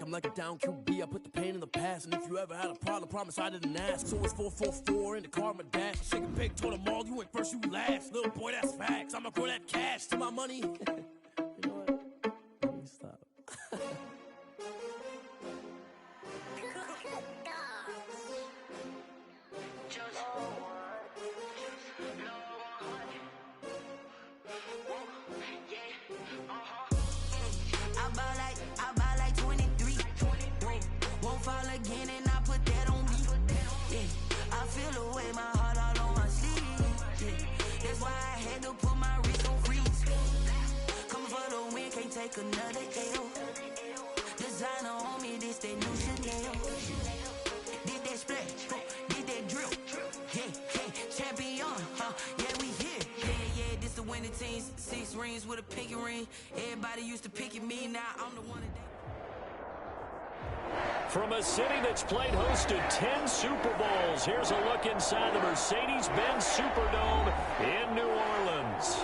I'm like a down QB, I put the pain in the past. And if you ever had a problem, promise I didn't ask. So it's 444 in the car, my dash. Shake a pig, told them all, you went first, you last. Little boy, that's facts. I'ma grow that cash to my money. You know what? Let me stop. I buy like 23. Won't fall again and I put that on me. Yeah, I feel the way, my heart all on my sleeve. Yeah, that's why I had to put my wrist on freeze. Coming for the win, can't take another L. Designer on me, this that new Chanel. Did that splash, did that drill. Yeah, champion, yeah, we here. Yeah, this the winning team. 6 rings with a pinky ring. Everybody used to pick at me, now I'm the one that From a city that's played host to 10 Super Bowls, here's a look inside the Mercedes-Benz Superdome in New Orleans.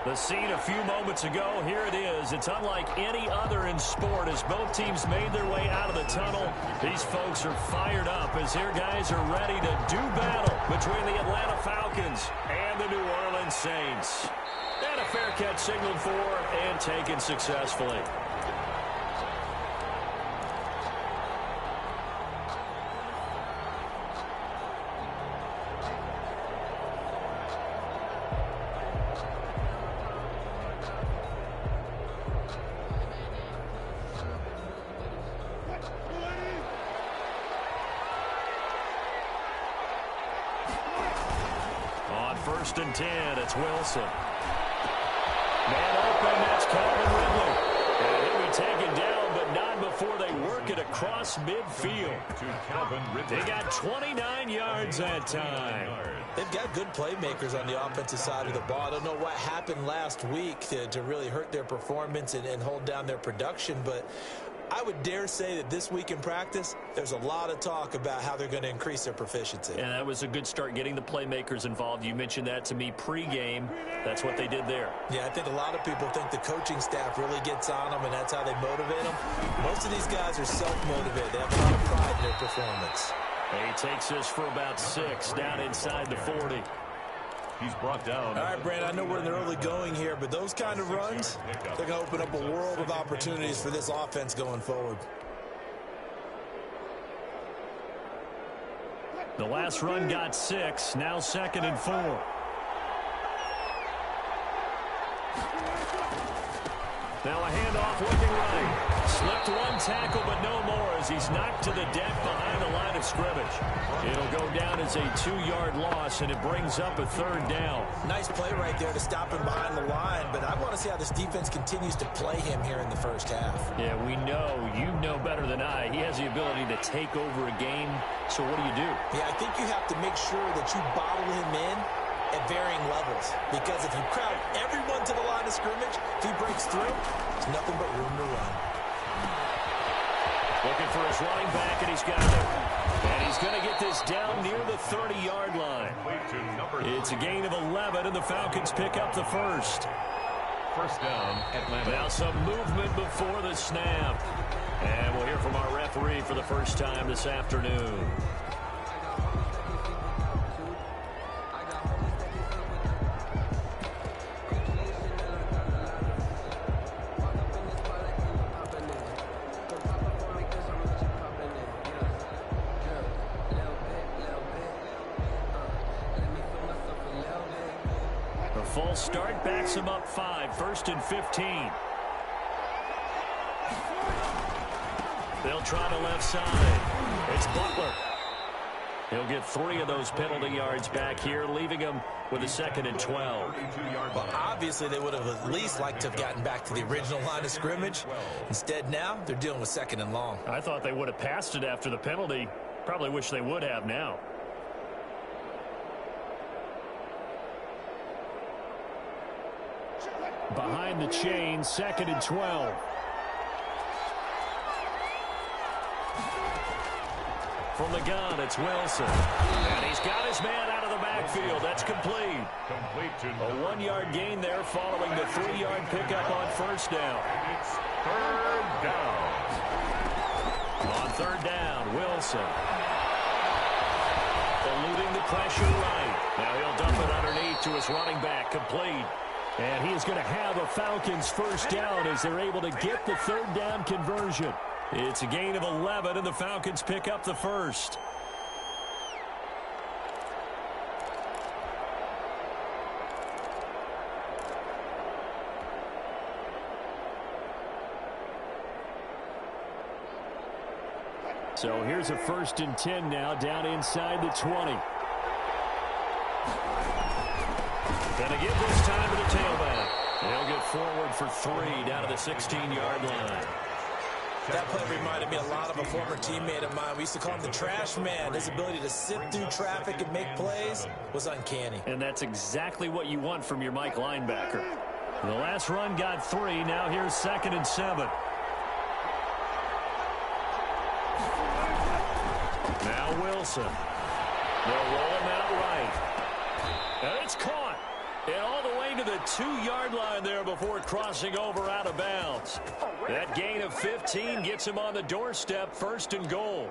The scene a few moments ago, here it is. It's unlike any other in sport as both teams made their way out of the tunnel. These folks are fired up as their guys are ready to do battle between the Atlanta Falcons and the New Orleans Saints. And a fair catch signaled for and taken successfully. First and 10, it's Wilson. Man open, that's Calvin Ridley. And he'll be taken down, but not before they work it across midfield. They got 29 yards that time. They've got good playmakers on the offensive side of the ball. I don't know what happened last week to really hurt their performance and hold down their production, but I would dare say that this week in practice, there's a lot of talk about how they're going to increase their proficiency. And that was a good start getting the playmakers involved. You mentioned that to me pregame. That's what they did there. Yeah, I think a lot of people think the coaching staff really gets on them, and that's how they motivate them. Most of these guys are self-motivated. They have a lot of pride in their performance. And he takes this for about 6 down inside the 40. He's brought down. All right, Brandon, I know we're in the early going here, but those kind of runs, they're going to open up a world of opportunities for this offense going forward. The last run got 6, now 2nd and 4. Now a handoff looking right. Slipped one tackle, but no more as he's knocked to the deck behind the line of scrimmage. It'll go down as a 2-yard loss, and it brings up a 3rd down. Nice play right there to stop him behind the line, but I want to see how this defense continues to play him here in the first half. Yeah, we know. You know better than I. He has the ability to take over a game, so what do? Yeah, I think you have to make sure that you bottle him in at varying levels, because if you crowd everyone to the line of scrimmage, if he breaks through, there's nothing but room to run. Looking for his running back, and he's got it. And he's going to get this down near the 30-yard line. It's a gain of 11, and the Falcons pick up the first. First down, Atlanta. Now some movement before the snap. And we'll hear from our referee for the first time this afternoon. Full start backs him up 5, 1st and 15. They'll try the left side. It's Butler. He'll get 3 of those penalty yards back here, leaving him with a 2nd and 12. Well, obviously they would have at least liked to have gotten back to the original line of scrimmage. Instead now, they're dealing with 2nd and long. I thought they would have passed it after the penalty. Probably wish they would have now. Behind the chain, 2nd and 12. From the gun, it's Wilson. And he's got his man out of the backfield. That's complete. A 1-yard gain there following the 3-yard pickup on first down. It's 3rd down. On third down, Wilson. Eluding the pressure right. Now he'll dump it underneath to his running back, complete. And he is going to have a Falcons first down as they're able to get the third down conversion. It's a gain of 11, and the Falcons pick up the first. So here's a 1st and 10 now, down inside the 20. Gonna give this time to the tailback. He'll get forward for 3 down to the 16-yard line. That play reminded me a lot of a former teammate of mine. We used to call him the trash man. His ability to sift through traffic and make plays was uncanny. And that's exactly what you want from your Mike linebacker. The last run got 3. Now here's 2nd and 7. Now Wilson. They'll roll him out right. And it's caught. And all the way to the 2-yard line there before crossing over out of bounds. That gain of 15 gets him on the doorstep, 1st and goal.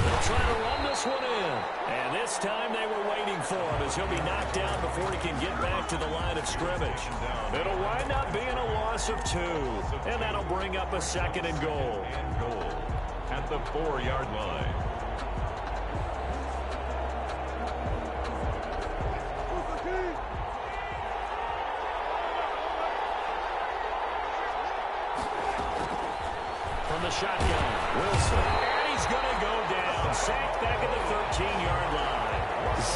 They'll try to run this one in. And this time they were waiting for him as he'll be knocked down before he can get back to the line of scrimmage. It'll wind up being a loss of 2. And that'll bring up a 2nd and goal. At the 4-yard line. From the shotgun, Wilson. And he's going to go down. Sacked back at the 13-yard line.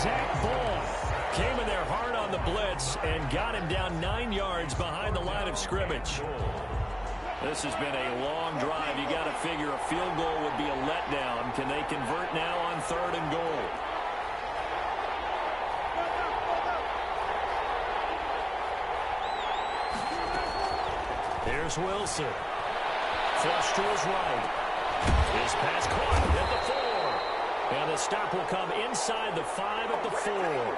Zach Ball came in there hard on the blitz and got him down 9 yards behind the line of scrimmage. This has been a long drive. You got to figure a field goal would be a letdown. Can they convert now on 3rd and goal? Here's Wilson. Flush to his right. His pass caught at the 4. And the stop will come inside the 5 at the 4.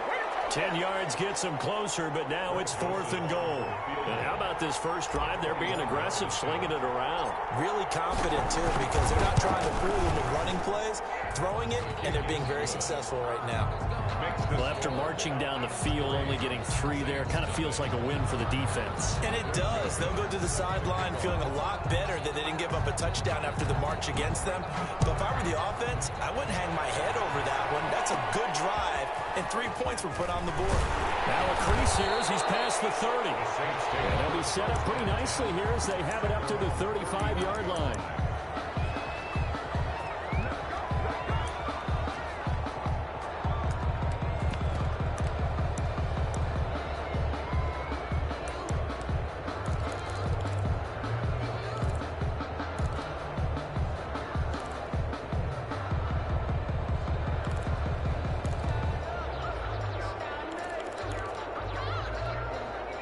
10 yards gets them closer, but now it's 4th and goal. And how about this first drive? They're being aggressive, slinging it around. Really confident, too, because they're not trying to fool them with running plays, throwing it, and they're being very successful right now. Well, after marching down the field, only getting 3 there, kind of feels like a win for the defense. And it does. They'll go to the sideline feeling a lot better that they didn't give up a touchdown after the march against them. But if I were the offense, I wouldn't hang my head over that one. That's a good drive, and 3 points were put on the board. Now a crease here as he's past the 30. And they'll be set up pretty nicely here as they have it up to the 35-yard line.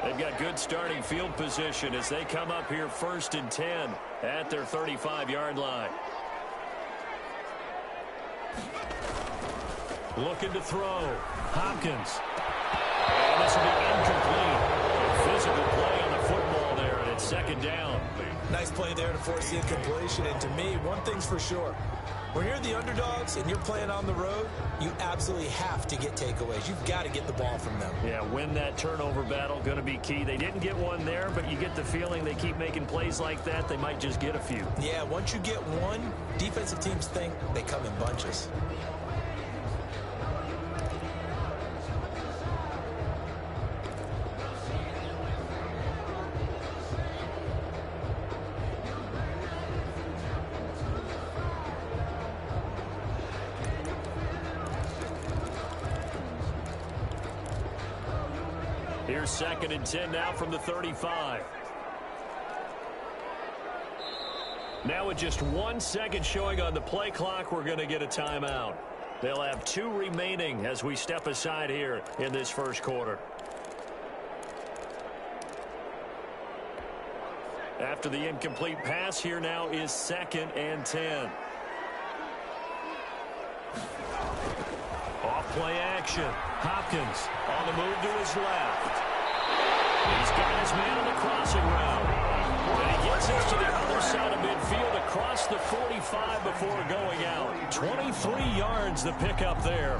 They've got good starting field position as they come up here 1st and 10 at their 35-yard line. Looking to throw. Hopkins. And this will be incomplete. A physical play on the football there, and it's 2nd down. Nice play there to force the incompletion. And to me, one thing's for sure. When you're the underdogs and you're playing on the road, you absolutely have to get takeaways. You've got to get the ball from them. Yeah, win that turnover battle, going to be key. They didn't get one there, but you get the feeling they keep making plays like that, they might just get a few. Yeah, once you get one, defensive teams think they come in bunches. Here's 2nd and 10 now from the 35. Now with just 1 second showing on the play clock, we're going to get a timeout. They'll have 2 remaining as we step aside here in this first quarter. After the incomplete pass, here now is 2nd and 10. Off-play action. Hopkins on the move to his left. He's got his man on the crossing route. And he gets us to the other side of midfield across the 45 before going out. 23 yards the pickup there.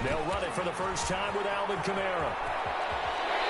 They'll run it for the first time with Alvin Kamara.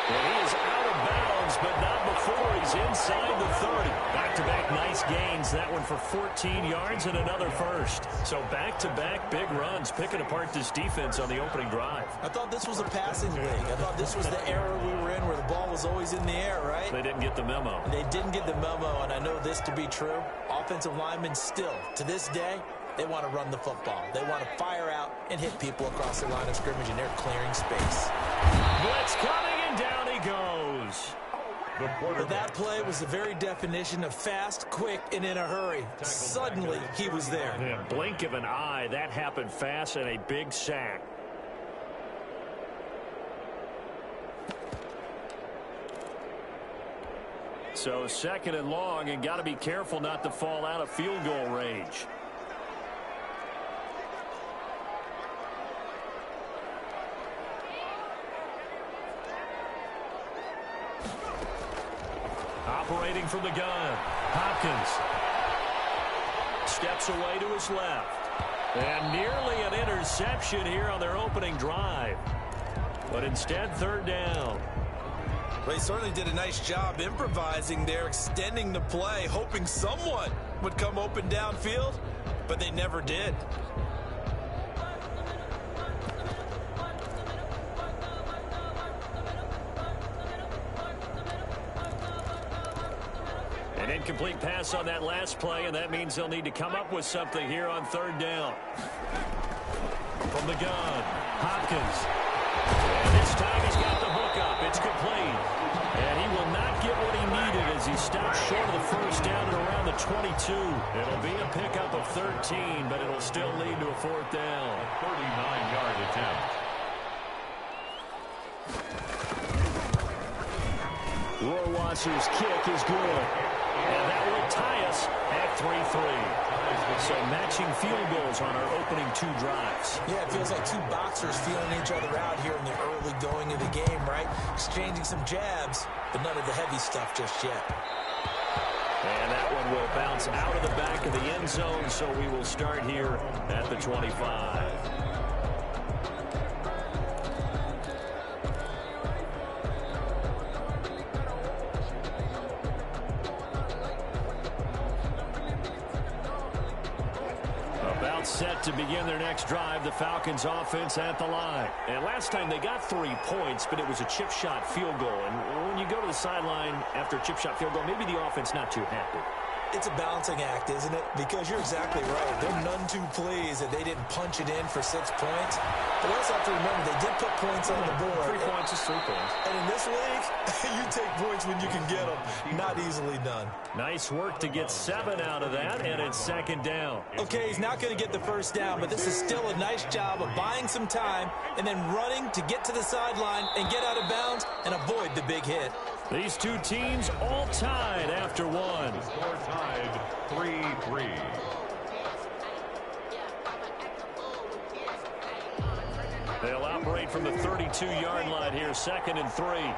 And he is out of bounds, but not before he's inside the 30. Back-to-back nice gains. That one for 14 yards and another first. So back-to-back big runs, picking apart this defense on the opening drive. I thought this was a passing league. I thought this was the era we were in where the ball was always in the air, right? They didn't get the memo. They didn't get the memo, and I know this to be true. Offensive linemen still, to this day, they want to run the football. They want to fire out and hit people across the line of scrimmage, and they're clearing space. Blitz coming, and down he goes. But that play was the very definition of fast, quick, and in a hurry. Suddenly, he was there. In a blink of an eye, that happened fast, and a big sack. So second and long, and got to be careful not to fall out of field goal range. Operating from the gun, Hopkins steps away to his left. And nearly an interception here on their opening drive. But instead, third down. Well, he certainly did a nice job improvising there, extending the play, hoping someone would come open downfield, but they never did. An incomplete pass on that last play, and that means they'll need to come up with something here on third down. From the gun, Hopkins. And this time he's got the hook up. It's complete. And he will not get what he needed as he stops short of the first down at around the 22. It'll be a pickup of 13, but it'll still lead to a fourth down. 39-yard attempt. Rohrwasser's kick is good. And that will tie us at 3-3. So matching field goals on our opening two drives. Yeah, it feels like two boxers feeling each other out here in the early going of the game, right? Exchanging some jabs, but none of the heavy stuff just yet. And that one will bounce out of the back of the end zone, so we will start here at the 25. Set to begin their next drive, the Falcons offense at the line. And last time they got 3 points, but it was a chip shot field goal. And when you go to the sideline after a chip shot field goal, maybe the offense not too happy. It's a balancing act, isn't it? Because you're exactly right. They're none too pleased that they didn't punch it in for 6 points. But also have to remember, they did put points on the board. 3 points is 3 points. And in this league, you take points when you can get them. Not easily done. Nice work to get 7 out of that, and it's second down. Okay, he's not going to get the first down, but this is still a nice job of buying some time and then running to get to the sideline and get out of bounds and avoid the big hit. These two teams all tied after one. Score tied 3-3. They'll operate from the 32-yard line here, second and 3.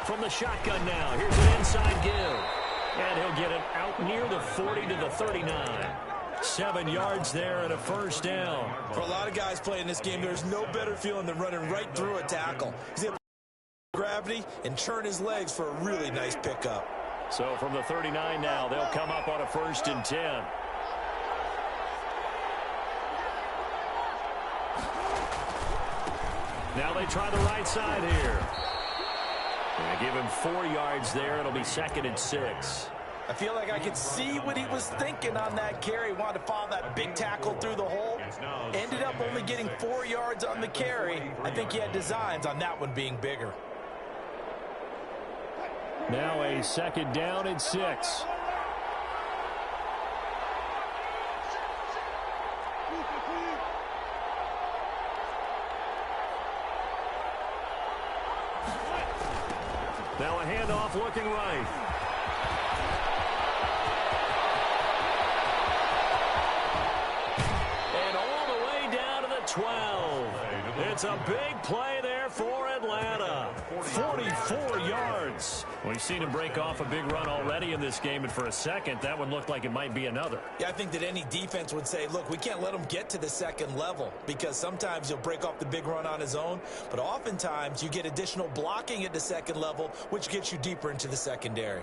From the shotgun now, here's an inside give. And he'll get it out near the 40 to the 39. 7 yards there and a first down. For a lot of guys playing this game, there's no better feeling than running right through a tackle. He's able to gravity and churn his legs for a really nice pickup. So from the 39 now, they'll come up on a 1st and 10. Now they try the right side here. They give him 4 yards there. It'll be 2nd and 6. I feel like I could see what he was thinking on that carry. Wanted to follow that big tackle through the hole. Ended up only getting 4 yards on the carry. I think he had designs on that one being bigger. Now a 2nd down and 6. Now a handoff looking right. And all the way down to the 12. It's a big play there for Atlanta. 44 yards. We've seen him break off a big run already in this game, and for a second, that one looked like it might be another. Yeah, I think that any defense would say, look, we can't let him get to the 2nd level, because sometimes he'll break off the big run on his own, but oftentimes you get additional blocking at the 2nd level, which gets you deeper into the secondary.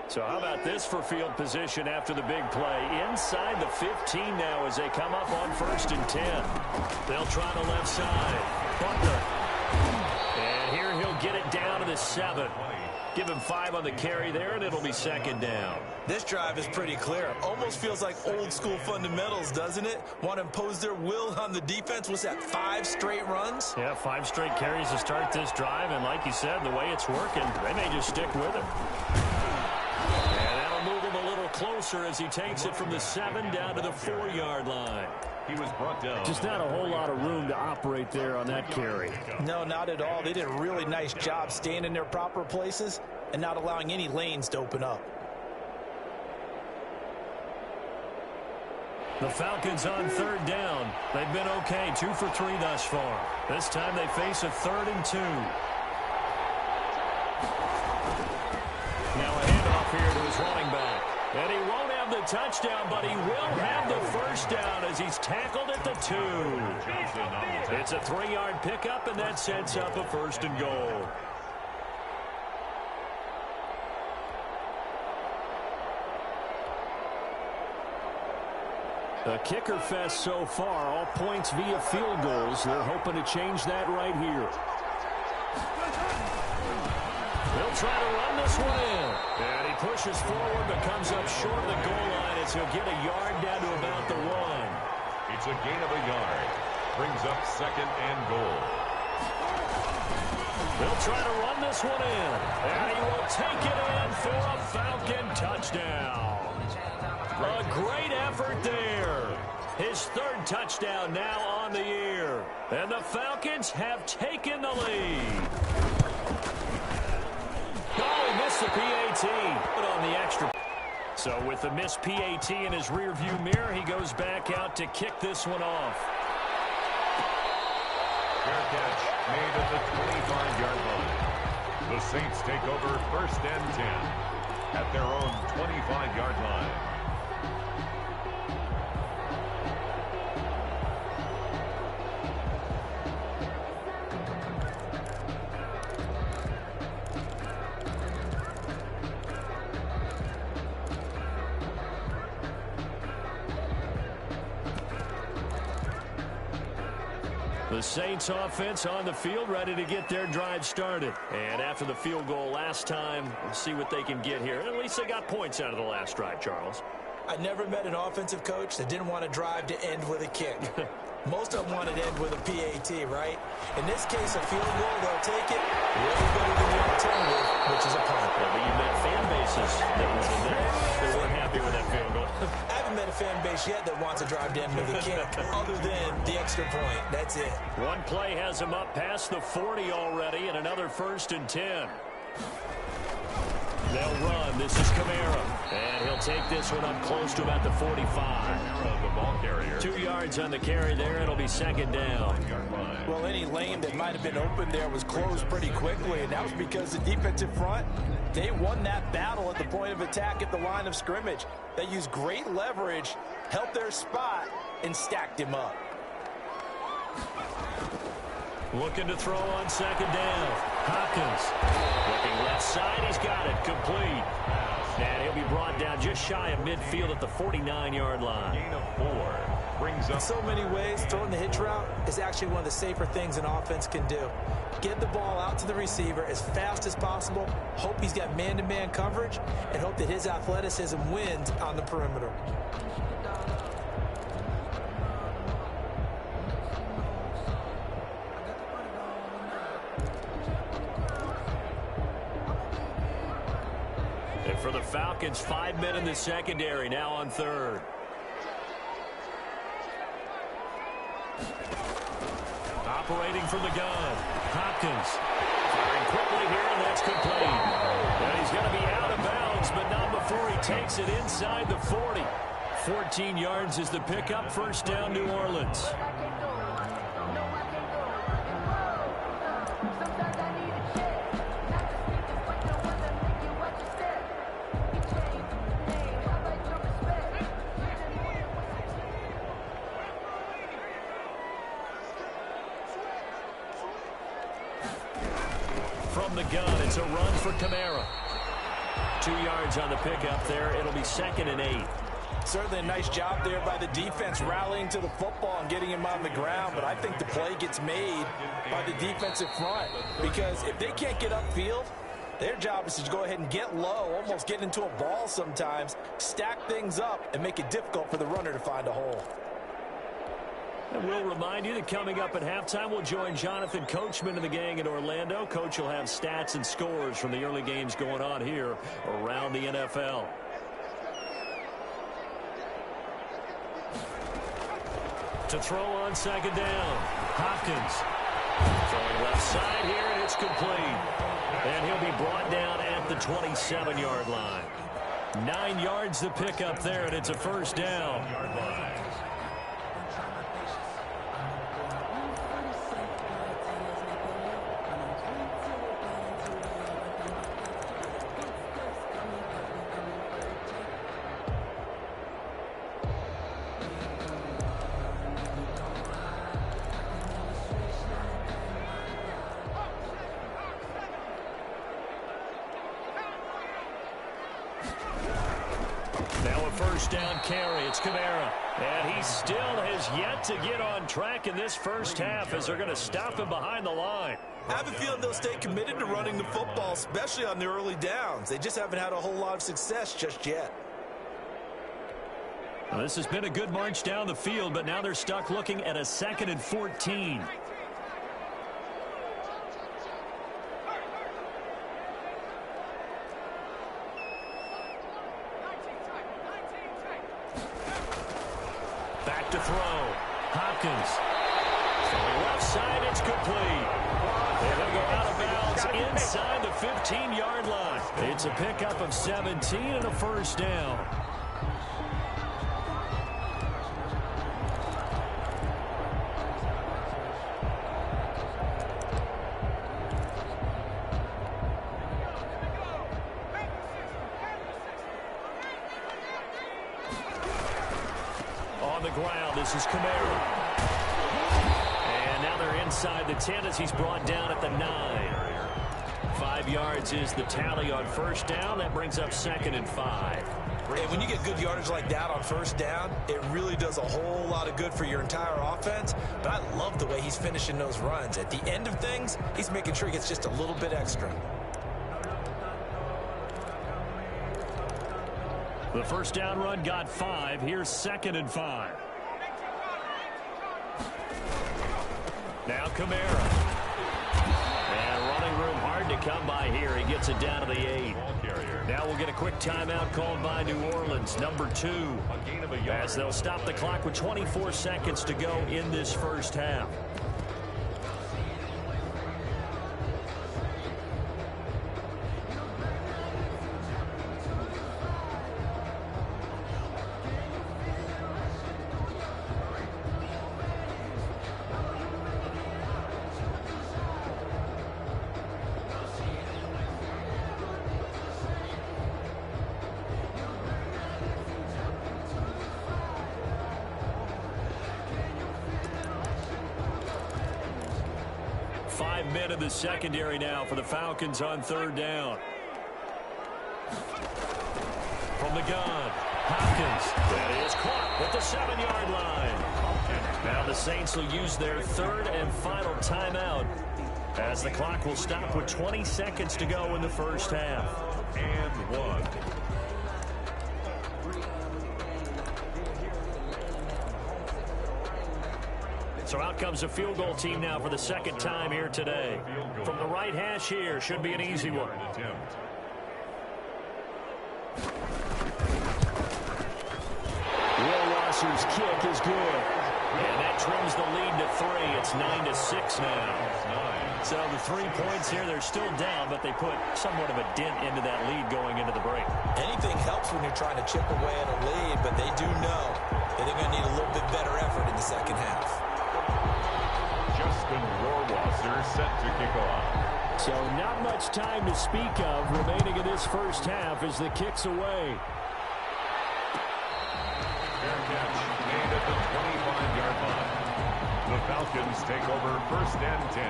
So how about this for field position after the big play? Inside the 15 now as they come up on 1st and 10. They'll try the left side. Butler. And here he'll get it down to the 7. Give him 5 on the carry there, and it'll be 2nd down. This drive is pretty clear. Almost feels like old school fundamentals, doesn't it? Want to impose their will on the defense. Was that 5 straight runs? Yeah, 5 straight carries to start this drive, and like you said, the way it's working, they may just stick with him. And that'll move him a little closer as he takes it from the 7 down to the 4-yard line. He was brought down. Just not a whole lot of room to operate there on that carry. No, not at all. They did a really nice job staying in their proper places and not allowing any lanes to open up. The Falcons on 3rd down. They've been okay, 2 for 3 thus far. This time they face a 3rd and 2. Now a handoff here to his running back. And he won't have the touchdown, but he will have the 1st down as he's tackled at the 2. It's a 3-yard pickup, and that sets up a 1st and goal. A kicker fest so far, all points via field goals. They're hoping to change that right here. They'll try to run this one in. And he pushes forward but comes up short of the goal line as he'll get a yard down to about the 1. It's a gain of a yard. Brings up 2nd and goal. They'll try to run this one in. And he will take it in for a Falcon touchdown. A great effort there. His 3rd touchdown now on the year. And the Falcons have taken the lead. Oh, he missed the PAT. Put on the extra. So with the missed PAT in his rearview mirror, he goes back out to kick this one off. Fair catch made at the 25-yard line. The Saints take over 1st and 10 at their own 25-yard line. The Saints offense on the field, ready to get their drive started. And after the field goal last time, we'll see what they can get here. At least they got points out of the last drive, Charles. I never met an offensive coach that didn't want a drive to end with a kick. Most of them want it to end with a PAT, right? In this case, a field goal, they'll take it way better than the alternative, which is a punt. Yeah, but you met fan bases that weren't happy with that field goal. I haven't met a fan base yet that wants a drive to end with a kick, other than the extra point. That's it. One play has him up past the 40 already, and another 1st and 10. They'll run. This is Kamara. And he'll take this one up close to about the 45. The ball carrier. 2 yards on the carry there. It'll be 2nd down. Well, any lane that might have been open there was closed pretty quickly, and that was because the defensive front, they won that battle at the point of attack at the line of scrimmage. They used great leverage, helped their spot, and stacked him up. Looking to throw on 2nd down. Hopkins looking left side. He's got it. Complete. And he'll be brought down just shy of midfield at the 49-yard line. Gain of 4 brings up. In so many ways, throwing the hitch route is actually one of the safer things an offense can do. Get the ball out to the receiver as fast as possible, hope he's got man-to-man coverage, and hope that his athleticism wins on the perimeter. And for the Falcons, 5 men in the secondary, now on third. Operating from the gun, Hopkins. Firing quickly here, and that's complete. And he's going to be out of bounds, but not before he takes it inside the 40. 14 yards is the pickup, first down, New Orleans. From the gun, it's a run for Kamara. 2 yards on the pickup there. It'll be 2nd and 8. Certainly a nice job there by the defense rallying to the football and getting him on the ground, but I think the play gets made by the defensive front because if they can't get upfield, their job is to go ahead and get low, almost get into a ball sometimes, stack things up, and make it difficult for the runner to find a hole. And we'll remind you that coming up at halftime, we'll join Jonathan Coachman and the gang in Orlando. Coach will have stats and scores from the early games going on here around the NFL. To throw on 2nd down, Hopkins. Throwing left side here, and it's complete. And he'll be brought down at the 27-yard line. 9 yards the pickup there, and it's a first down. Now a first down carry. It's Kamara. And he still has yet to get on track in this first half as they're going to stop him behind the line. I have a feeling they'll stay committed to running the football, especially on the early downs. They just haven't had a whole lot of success just yet. Well, this has been a good march down the field, but now they're stuck looking at a 2nd and 14. Back to throw. Hopkins. Throwing left side, it's complete. They're going to go out of bounds inside the 15-yard line. It's a pickup of 17 and a first down. On the ground, this is Kamara. And now they're inside the 10 as he's brought down at the 9. 5 yards is the tally on first down. That brings up 2nd and 5. And when you get good yardage like that on first down, it really does a whole lot of good for your entire offense. But I love the way he's finishing those runs. At the end of things, he's making sure he gets just a little bit extra. The first down run got 5. Here's 2nd and 5. Now Kamara. And running room hard to come by here. He gets it down to the 8. Now we'll get a quick timeout called by New Orleans, number 2. As they'll stop the clock with 24 seconds to go in this first half. Men in the secondary now for the Falcons on third down. From the gun, Hopkins. That is caught at the 7-yard line. Now the Saints will use their third and final timeout as the clock will stop with 20 seconds to go in the first half. And 1. So out comes a field goal team now for the second time here today. From the right hash here, should be an easy one. Will Rosser's kick is good. And that trims the lead to 3. It's 9-6 now. So the 3 points here, they're still down, but they put somewhat of a dent into that lead going into the break. Anything helps when you're trying to chip away at a lead, but they do know that they're going to need a little bit better effort in the second half. Justin Rohrwasser set to kick off. So not much time to speak of remaining in this first half as the kick's away. Fair catch made at the 25-yard line. The Falcons take over first and 10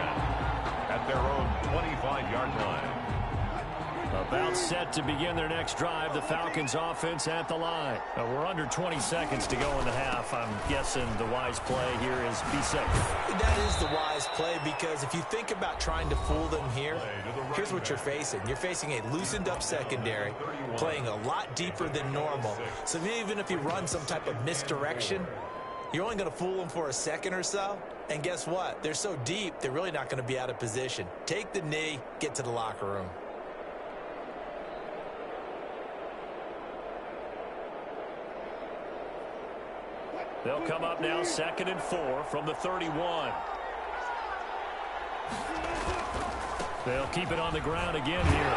at their own 25-yard line. About set to begin their next drive. The Falcons offense at the line. We're under 20 seconds to go in the half. I'm guessing the wise play here is be safe. That is the wise play, because if you think about trying to fool them here, here's what you're facing. You're facing a loosened up secondary, playing a lot deeper than normal. So even if you run some type of misdirection, you're only going to fool them for a second or so. And guess what? They're so deep, they're really not going to be out of position. Take the knee, get to the locker room. They'll come up now 2nd and 4 from the 31. They'll keep it on the ground again here.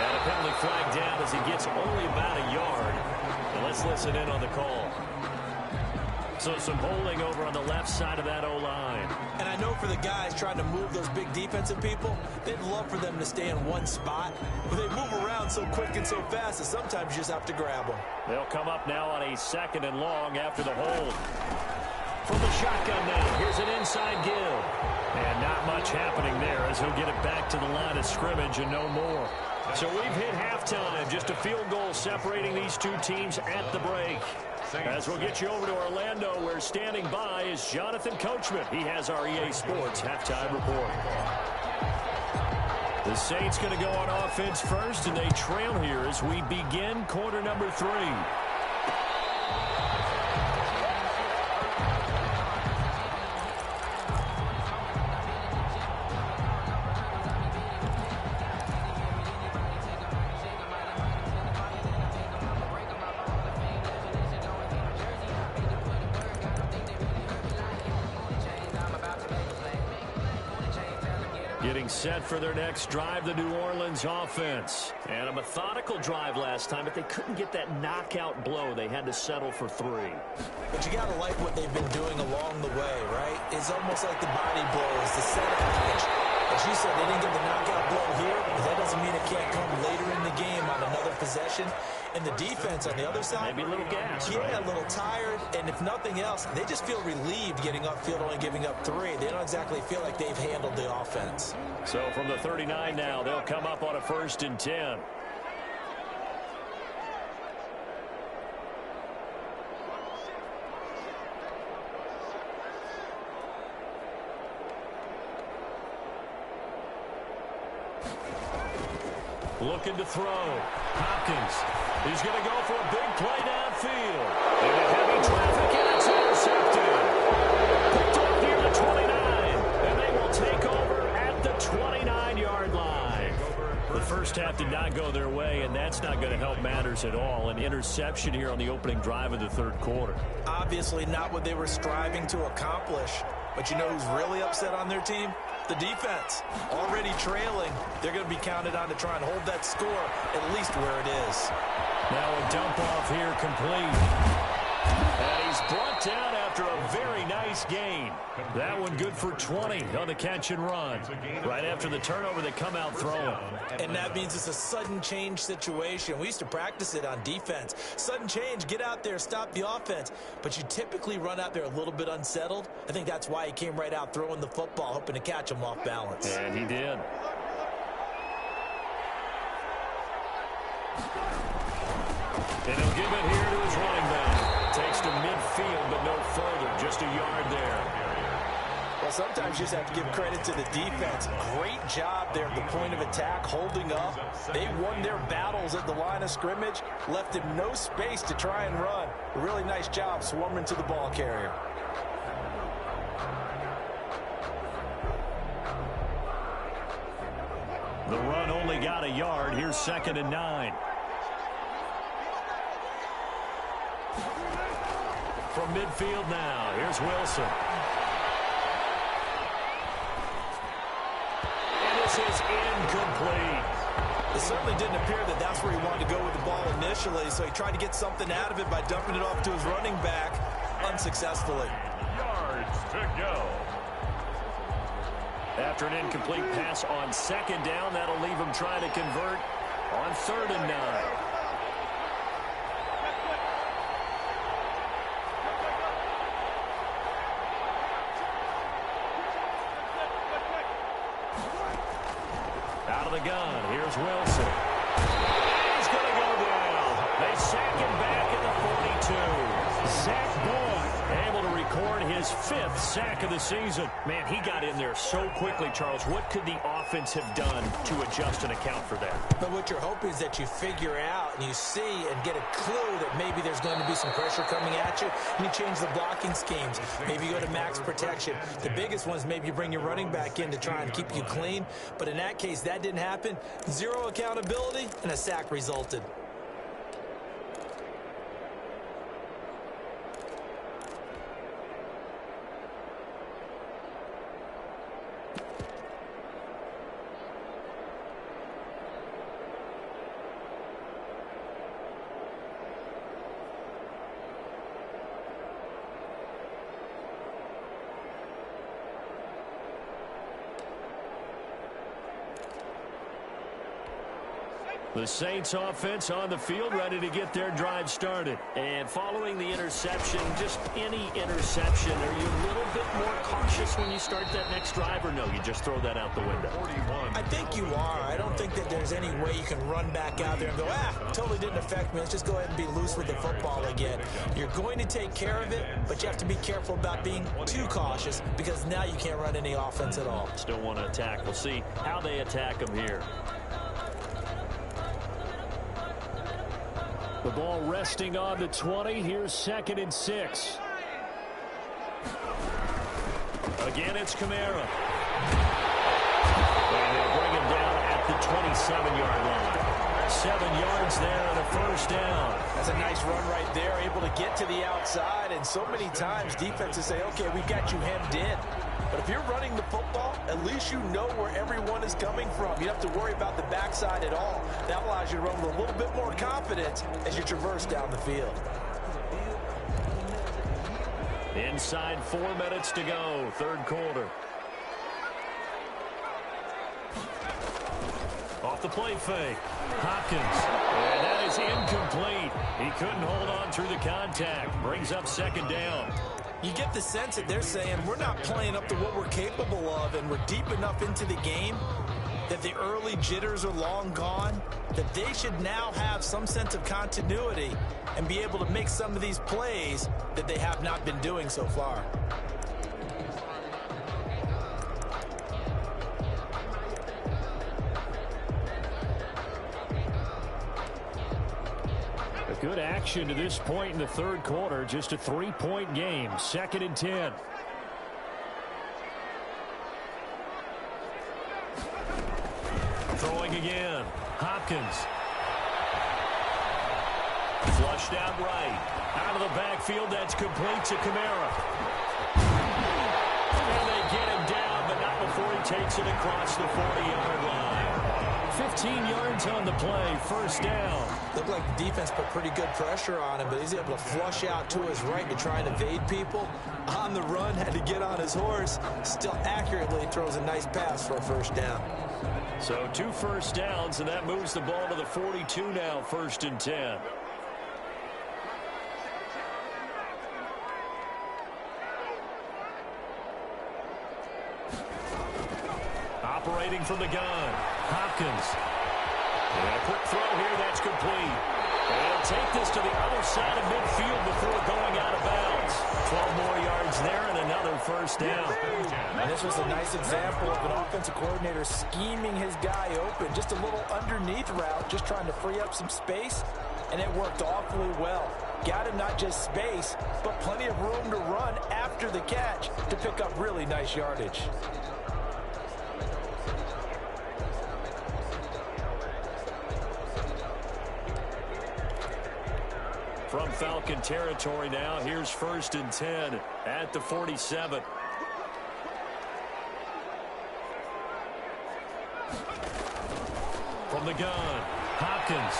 And a penalty flag down as he gets only about a yard. And let's listen in on the call. So some holding over on the left side of that O-line. And I know for the guys trying to move those big defensive people, they'd love for them to stay in one spot. But they move around so quick and so fast that sometimes you just have to grab them. They'll come up now on a 2nd and long after the hold. From the shotgun now, here's an inside give. And not much happening there as he'll get it back to the line of scrimmage and no more. So we've hit halftime. Just a field goal separating these two teams at the break. As we'll get you over to Orlando, where standing by is Jonathan Coachman. He has our EA Sports halftime report. The Saints going to go on offense first, and they trail here as we begin quarter number 3. Getting set for their next drive, the New Orleans offense. And a methodical drive last time, but they couldn't get that knockout blow. They had to settle for 3. But you got to like what they've been doing along the way, right? It's almost like the body blows, the setup pitch. As you said, they didn't get the knockout blow here, but that doesn't mean it can't come later in the game on another possession. And the defense on the other side, maybe a little gas, yeah, right? A little tired. And if nothing else, they just feel relieved getting upfield, only giving up 3. They don't exactly feel like they've handled the offense. So from the 39 now, they'll come up on a 1st and 10. Looking to throw. Hopkins. He's going to go for a big play downfield. Into heavy traffic, and it's intercepted. Picked up near the 29. And they will take over at the 29-yard line. The first half did not go their way, and that's not going to help matters at all. An interception here on the opening drive of the 3rd quarter. Obviously not what they were striving to accomplish. But you know who's really upset on their team? The defense. Already trailing. They're going to be counted on to try and hold that score at least where it is. Now a dump off here complete. And he's brought down after a very nice gain. That one good for 20 on the catch and run. Right after the turnover, they come out throwing. And that means it's a sudden change situation. We used to practice it on defense. Sudden change, get out there, stop the offense. But you typically run out there a little bit unsettled. I think that's why he came right out throwing the football, hoping to catch him off balance. And he did. And he'll give it here to his running back. Takes to midfield, but no further. Just a yard there. Well, sometimes you just have to give credit to the defense. Great job there at the point of attack, holding up. They won their battles at the line of scrimmage, left him no space to try and run. A really nice job swarming to the ball carrier. The run only got a yard. Here's 2nd and 9. From midfield now, here's Wilson. And this is incomplete. It certainly didn't appear that that's where he wanted to go with the ball initially, so he tried to get something out of it by dumping it off to his running back unsuccessfully. Yards to go. After an incomplete pass on 2nd down, that'll leave him trying to convert on 3rd and 9. Out of the gun, here's Wilson. He's going to go down. They sack him back at the 42. Zach Boyd able to record his 5th sack of the season. Man, he got in there so quickly, Charles. What could the offense have done to adjust and account for that? But what you're hoping is that you figure out and you see and get a clue that maybe there's going to be some pressure coming at you, and you change the blocking schemes. Maybe you go to max protection. The biggest one is maybe you bring your running back in to try and keep you clean. But in that case, that didn't happen. Zero accountability, and a sack resulted. The Saints offense on the field, ready to get their drive started. And following the interception, just any interception, are you a little bit more cautious when you start that next drive, or no, you just throw that out the window? I think you are. I don't think that there's any way you can run back out there and go, totally didn't affect me. Let's just go ahead and be loose with the football again. You're going to take care of it, but you have to be careful about being too cautious because now you can't run any offense at all. Still want to attack. We'll see how they attack them here. The ball resting on the 20. Here's 2nd and 6. Again, it's Kamara. And they'll bring him down at the 27-yard line. 7 yards there and a 1st down. That's a nice run right there, able to get to the outside. And so many times defenses say, okay, we got you hemmed in. But if you're running the football, at least you know where everyone is coming from. You don't have to worry about the backside at all. That allows you to run with a little bit more confidence as you traverse down the field. Inside 4 minutes to go, 3rd quarter. Off the play fake. Hopkins. And that is incomplete. He couldn't hold on through the contact. Brings up 2nd down. You get the sense that they're saying we're not playing up to what we're capable of, and we're deep enough into the game that the early jitters are long gone, that they should now have some sense of continuity and be able to make some of these plays that they have not been doing so far. Good action to this point in the 3rd quarter. Just a 3-point game. 2nd and 10. Throwing again. Hopkins. Flushed out right. Out of the backfield. That's complete to Kamara. And they get him down, but not before he takes it across the 40-yard line. 15 yards on the play, 1st down. Looked like the defense put pretty good pressure on him, but he's able to flush out to his right to try and evade people. On the run, had to get on his horse. Still accurately throws a nice pass for a 1st down. So 2 1st downs, and that moves the ball to the 42 now, 1st and 10. Operating from the gun, Hopkins. And a quick throw here, that's complete. And take this to the other side of midfield before going out of bounds. 12 more yards there and another first down. And this was a nice example of an offensive coordinator scheming his guy open. Just a little underneath route, just trying to free up some space, and it worked awfully well. Got him not just space, but plenty of room to run after the catch to pick up really nice yardage. From Falcon territory now, here's 1st and 10 at the 47. From the gun, Hopkins.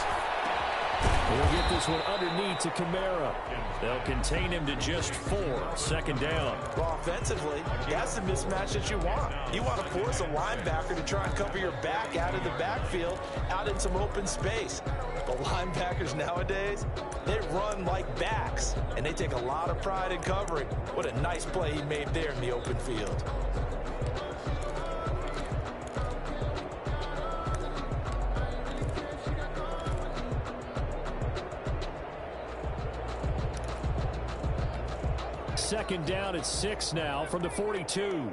He'll get this one underneath to Kamara. They'll contain him to just 4. 2nd down. Well, offensively, that's the mismatch that you want. You want to force a linebacker to try and cover your back out of the backfield, out in some open space. The linebackers nowadays, they run like backs, and they take a lot of pride in covering. What a nice play he made there in the open field. Second down at 6 now from the 42.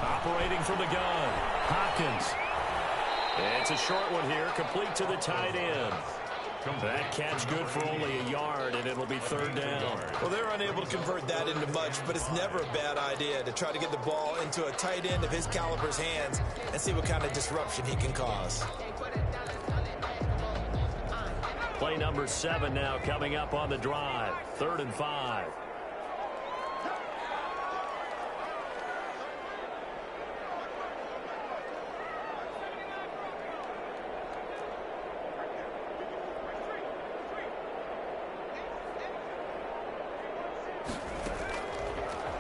Operating from the gun, Hopkins. It's a short one here, complete to the tight end. That catch good for only a yard, and it'll be 3rd down. Well, they're unable to convert that into much, but it's never a bad idea to try to get the ball into a tight end of his caliber's hands and see what kind of disruption he can cause. Play number 7 now coming up on the drive. 3rd and 5.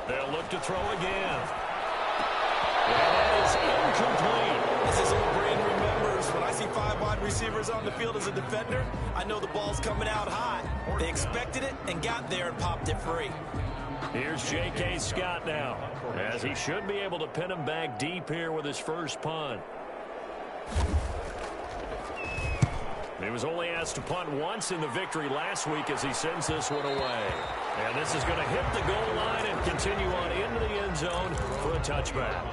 They'll look to throw again. And that is incomplete. As his old brain remembers, when I see 5 wide receivers on the field as a defender, I know the ball's coming out high. They expected it and got there and popped it free. Here's J.K. Scott now, as he should be able to pin him back deep here with his first punt. He was only asked to punt once in the victory last week as he sends this one away. And this is going to hit the goal line and continue on into the end zone for a touchback.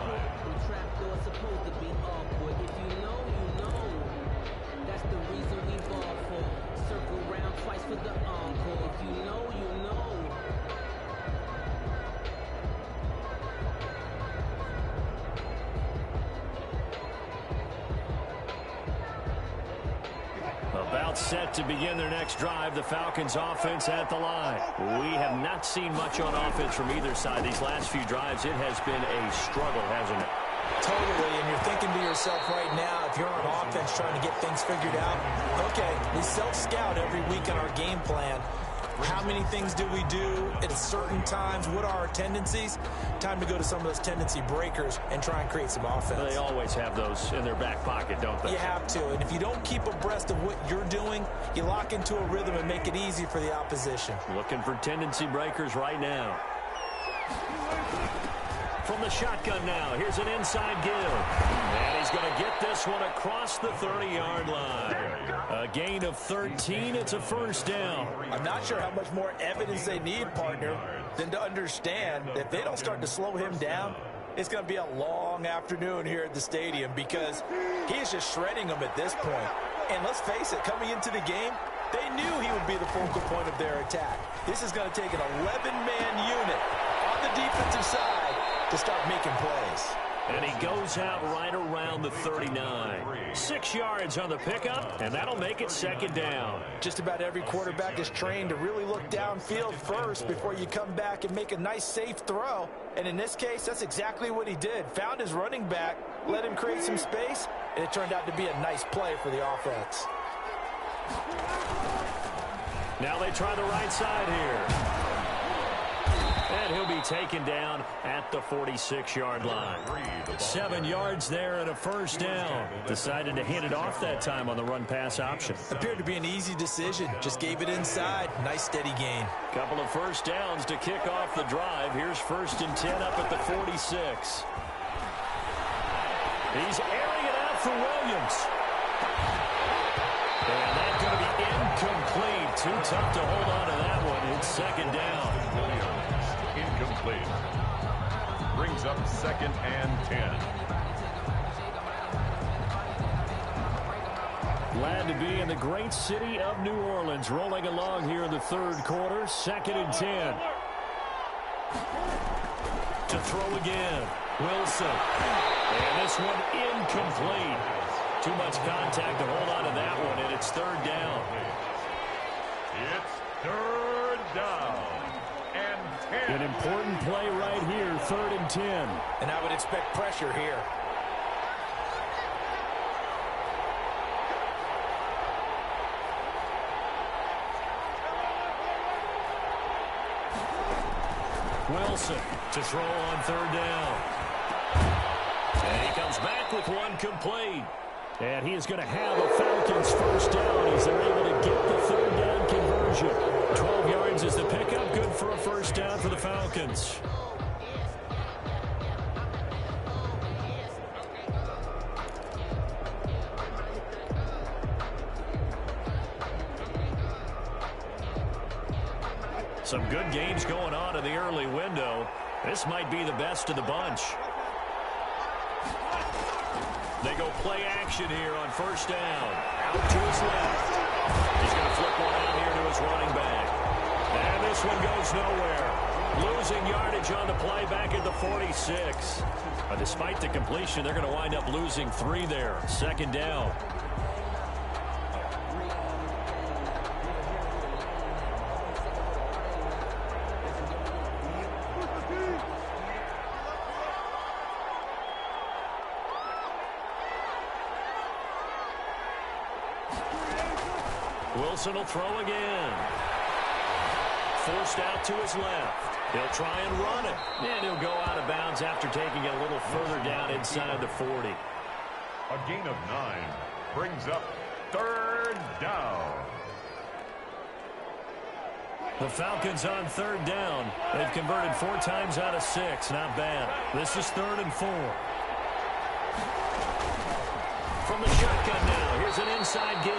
About set to begin their next drive, the Falcons offense at the line. We have not seen much on offense from either side. These last few drives, it has been a struggle, hasn't it? Totally, and you're thinking to yourself right now, if you're on offense trying to get things figured out, okay, we self-scout every week in our game plan. How many things do we do at certain times? What are our tendencies? Time to go to some of those tendency breakers and try and create some offense. They always have those in their back pocket, don't they? You have to, and if you don't keep abreast of what you're doing, you lock into a rhythm and make it easy for the opposition. Looking for tendency breakers right now. From the shotgun now, here's an inside give. And he's going to get this one across the 30-yard line. A gain of 13, it's a first down. I'm not sure how much more evidence they need, partner, than to understand that if they don't start to slow him down, it's going to be a long afternoon here at the stadium because he is just shredding them at this point. And let's face it, coming into the game, they knew he would be the focal point of their attack. This is going to take an 11-man unit on the defensive side to start making plays. And he goes out right around the 39. 6 yards on the pickup, and that'll make it second down. Just about every quarterback is trained to really look downfield first before you come back and make a nice, safe throw. And in this case, that's exactly what he did. Found his running back, let him create some space, and it turned out to be a nice play for the offense. Now they try the right side here. And he'll be taken down at the 46-yard line. 7 yards there and a first down. Decided to hand it off that time on the run-pass option. Appeared to be an easy decision. Just gave it inside. Nice steady gain. Couple of first downs to kick off the drive. Here's 1st and 10 up at the 46. He's airing it out for Williams. And that's going to be incomplete. Too tough to hold on to that one. It's 2nd down. Williams, incomplete. Brings up 2nd and 10. Glad to be in the great city of New Orleans. Rolling along here in the 3rd quarter. 2nd and 10. To throw again. Wilson. And this one incomplete. Too much contact to hold on to that one, and it's 3rd down. It's 3rd down and 10. An important play right here, 3rd and 10. And I would expect pressure here. Wilson to throw on 3rd down. And he comes back with one complete. And he is going to have a Falcons first down as they're able to get the 3rd down conversion. 12 yards is the pickup. Good for a first down for the Falcons. Some good games going on in the early window. This might be the best of the bunch. They go play action here on 1st down. Out to his left. He's going to flip one out here to his running back. And this one goes nowhere. Losing yardage on the play back at the 46. But despite the completion, they're going to wind up losing 3 there. 2nd down. Wilson will throw again. Forced out to his left. He'll try and run it. And he'll go out of bounds after taking it a little further down inside the 40. A gain of 9 brings up 3rd down. The Falcons on 3rd down. They've converted 4 times out of 6. Not bad. This is 3rd and 4. From the shotgun now. Here's an inside give.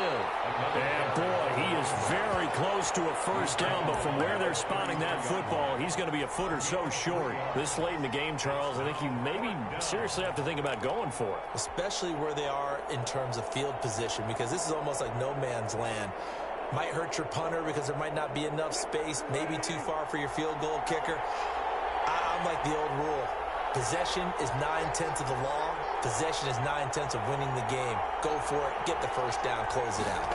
And boy, he is very close to a first down, but from where they're spotting that football, he's going to be a foot or so short. This late in the game, Charles, I think you maybe seriously have to think about going for it. Especially where they are in terms of field position, because this is almost like no man's land. Might hurt your punter because there might not be enough space, maybe too far for your field goal kicker. I'm like the old rule. Possession is 9/10 of the law. Possession is 9/10 of winning the game. Go for it. Get the first down. Close it out.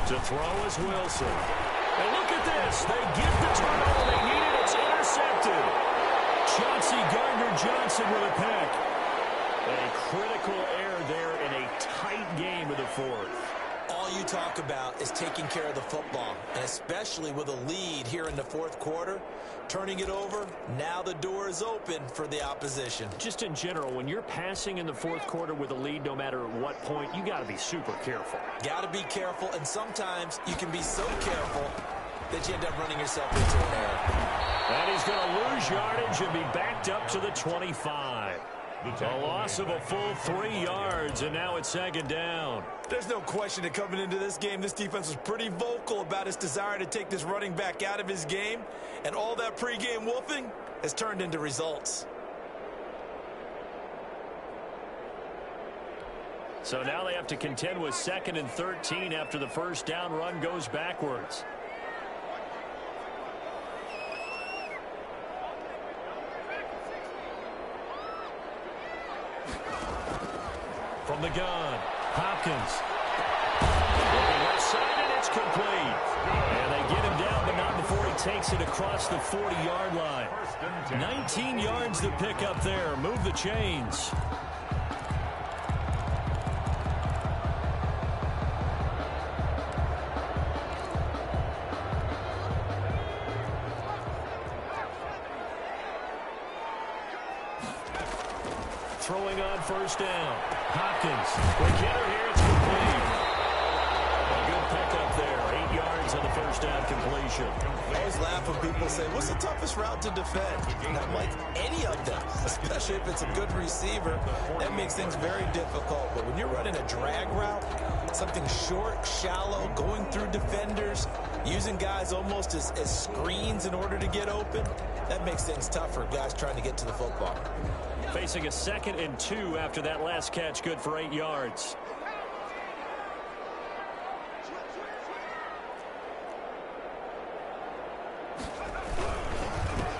To throw is Wilson. And look at this. They get the turnover they needed. It's intercepted. Chauncey Gardner-Johnson with a pick. A critical error there in a tight game of the 4th. All you talk about is taking care of the football, and especially with a lead here in the 4th quarter, turning it over, now the door is open for the opposition. Just in general, when you're passing in the 4th quarter with a lead, no matter at what point, you got to be super careful. Got to be careful, and sometimes you can be so careful that you end up running yourself into an error. And he's going to lose yardage and be backed up to the 25. A loss of a full 3 yards, and now it's 2nd down. There's no question that coming into this game, this defense was pretty vocal about its desire to take this running back out of his game, and all that pregame wolfing has turned into results. So now they have to contend with 2nd and 13 after the first down run goes backwards. From the gun, Hopkins. Looking left side, and it's complete. And they get him down, but not before he takes it across the 40-yard line. 19 yards to pick up there. Move the chains. throwing on first down. Hopkins, quick hitter here, it's complete. A good pickup there, 8 yards on the first down completion. I always laugh when people say, what's the toughest route to defend? And I'm like, any of them, especially if it's a good receiver. That makes things very difficult. But when you're running a drag route, something short, shallow, going through defenders, using guys almost as screens in order to get open, that makes things tough for guys trying to get to the football. Facing a 2nd and 2 after that last catch, good for 8 yards.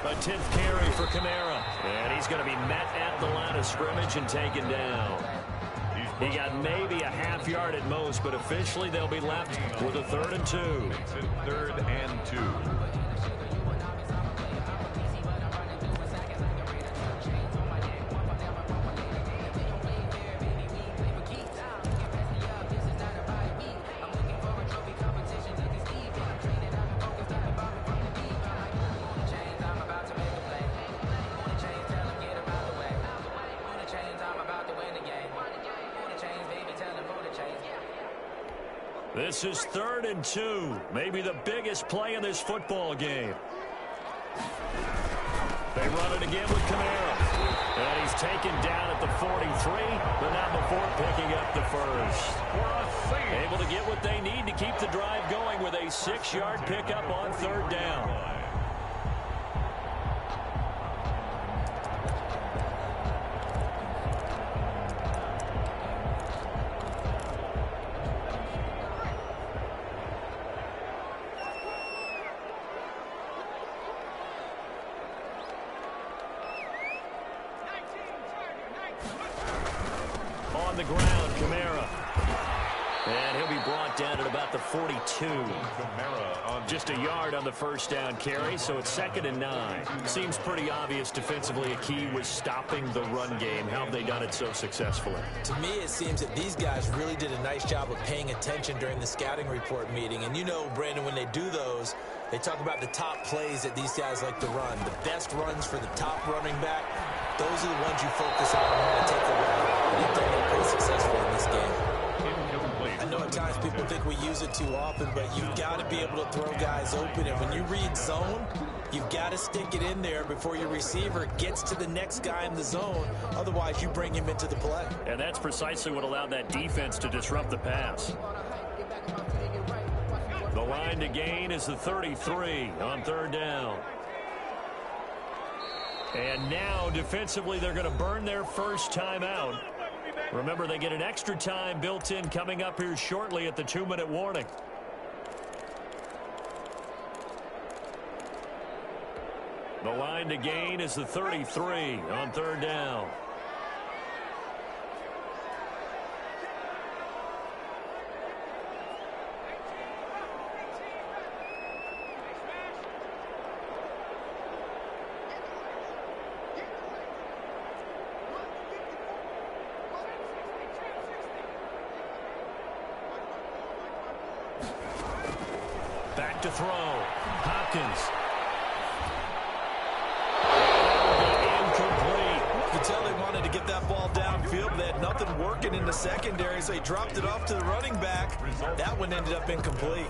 A 10th carry for Kamara. And he's going to be met at the line of scrimmage and taken down. He got maybe a half yard at most, but officially they'll be left with a 3rd and 2. 3rd and 2. This is 3rd and 2, maybe the biggest play in this football game. They run it again with Kamara. And he's taken down at the 43, but not before picking up the first. Able to get what they need to keep the drive going with a 6-yard pickup on 3rd down. On the ground, Kamara. And he'll be brought down at about the 42. Just a yard on the first down carry, so it's 2nd and 9. Seems pretty obvious defensively a key was stopping the run game. How have they done it so successfully? To me, it seems that these guys really did a nice job of paying attention during the scouting report meeting. And you know, Brandon, when they do those, they talk about the top plays that these guys like to run. The best runs for the top running back, those are the ones you focus on and want to take away. And they've done that pretty successfully in this game. I know at times people think we use it too often, but you've got to be able to throw guys open. And when you read zone, you've got to stick it in there before your receiver gets to the next guy in the zone. Otherwise, you bring him into the play. And that's precisely what allowed that defense to disrupt the pass. The line to gain is the 33 on 3rd down. And now, defensively, they're going to burn their first time out. Remember, they get an extra time built in coming up here shortly at the 2-minute warning. The line to gain is the 33 on 3rd down. Back to throw. Hopkins. Incomplete. You can tell they wanted to get that ball downfield, but they had nothing working in the secondary, so he dropped it off to the running back. That one ended up incomplete.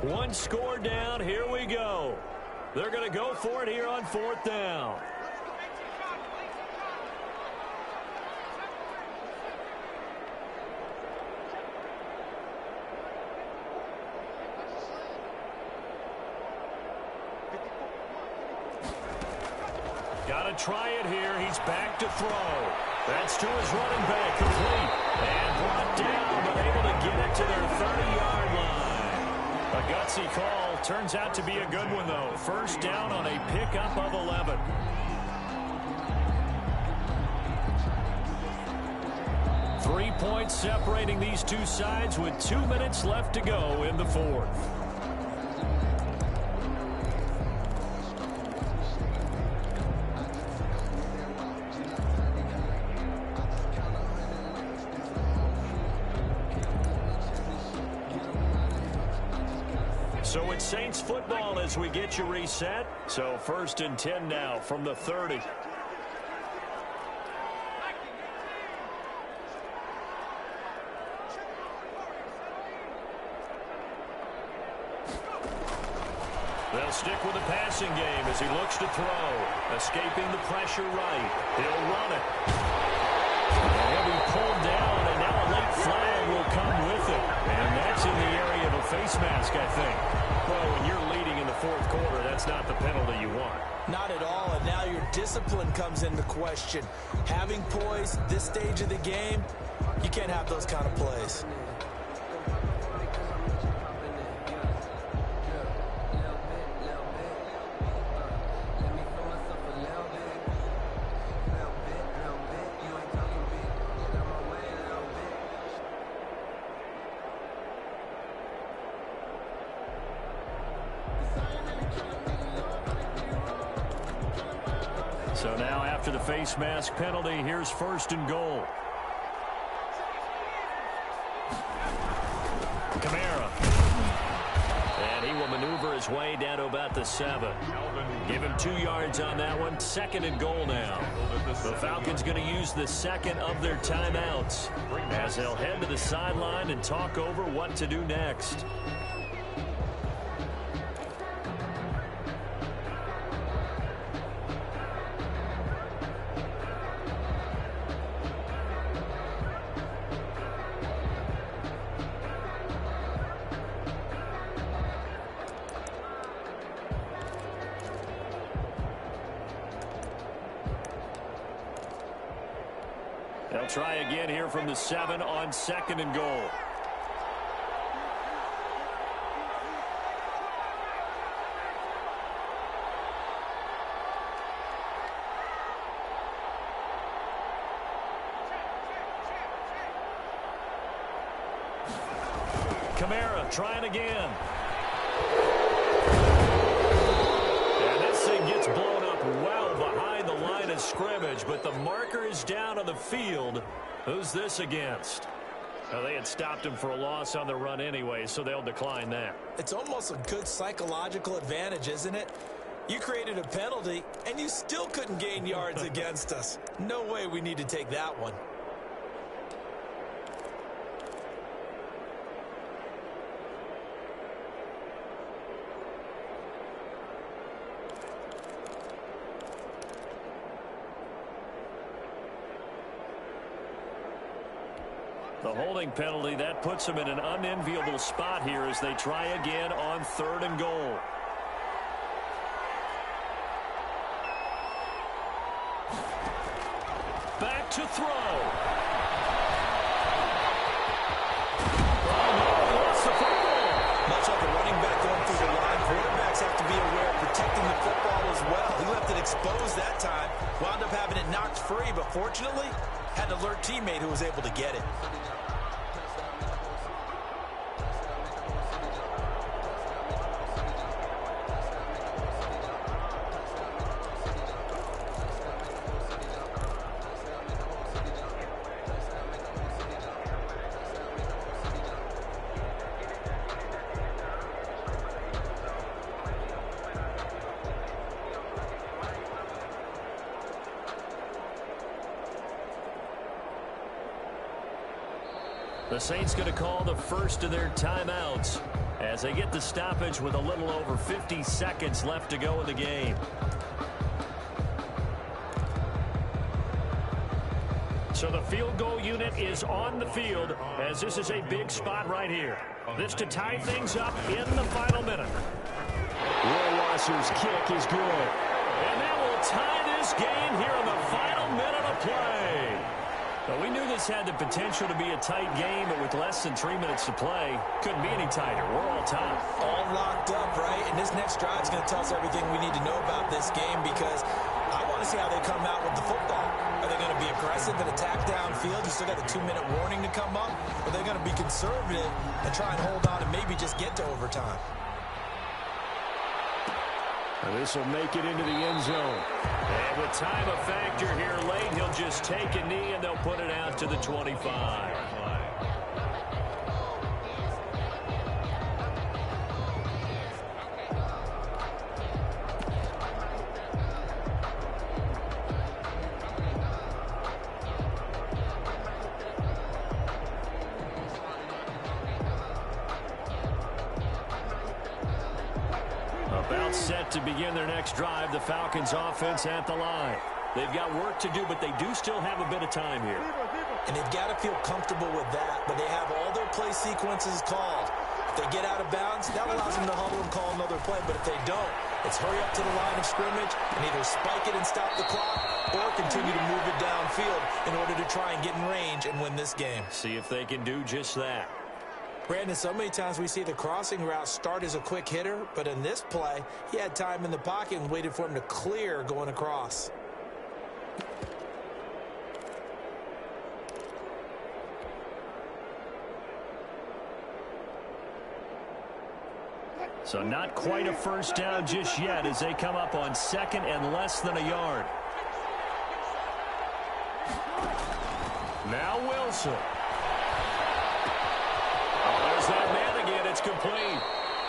One score down. Here we go. They're going to go for it here on 4th down. Got to try it here. He's back to throw. That's to his running back, complete. And brought down, but able to get it to their 30-yard line. A gutsy call. Turns out to be a good one, though. First down on a pickup of 11. Three points separating these two sides with 2 minutes left to go in the 4th. So it's Saints football as we get you reset. So 1st and 10 now from the 30. They'll stick with the passing game as he looks to throw. Escaping the pressure right. He'll run it. And he'll be pulled down, and now a late flag will come with it. And that's in the area of a face mask, I think. Well, when you're leading in the 4th quarter, that's not the penalty you want. Not at all, and now your discipline comes into question. Having poise this stage of the game, you can't have those kind of plays. So now after the face mask penalty, here's 1st and goal. Kamara. And he will maneuver his way down to about the 7. Give him 2 yards on that one. 2nd and goal now. The Falcons going to use the 2nd of their timeouts as they'll head to the sideline and talk over what to do next. They'll try again here from the 7 on 2nd and goal. Kamara trying again. And this thing gets blown up well behind the line of scrimmage, but the marker is down on the field. Who's this against? Well, they had stopped him for a loss on the run anyway, so they'll decline that. It's almost a good psychological advantage, isn't it? You created a penalty, and you still couldn't gain yards against us. No way we need to take that one. The holding penalty, that puts them in an unenviable spot here as they try again on 3rd and goal. Back to throw. Oh, no, he lost the football. Much like a running back going through the line, quarterbacks have to be aware of protecting the football as well. He left it exposed that time, wound up having it knocked free, but fortunately, had an alert teammate who was able to get it. The Saints going to call the first of their timeouts as they get the stoppage with a little over 50 seconds left to go in the game. So the field goal unit is on the field as this is a big spot right here. This to tie things up in the final minute. Rohrwasser's kick is good. And that will tie this game here in the final minute of play. Well, we knew this had the potential to be a tight game, but with less than 3 minutes to play, couldn't be any tighter. We're all tied. All locked up, right? And this next drive is going to tell us everything we need to know about this game because I want to see how they come out with the football. Are they going to be aggressive and attack downfield? You still got the 2-minute warning to come up. Or are they going to be conservative and try and hold on and maybe just get to overtime? And this will make it into the end zone. And with time a factor here late, he'll just take a knee and they'll put it out to the 25. About set to begin their next drive, the Falcons offense at the line. They've got work to do, but they do still have a bit of time here. And they've got to feel comfortable with that, but they have all their play sequences called. If they get out of bounds, that allows them to huddle and call another play, but if they don't, it's hurry up to the line of scrimmage and either spike it and stop the clock or continue to move it downfield in order to try and get in range and win this game. See if they can do just that. Brandon, so many times we see the crossing route start as a quick hitter, but in this play, he had time in the pocket and waited for him to clear going across. So not quite a first down just yet as they come up on second and less than a yard. Now Wilson. There's that man again. It's complete.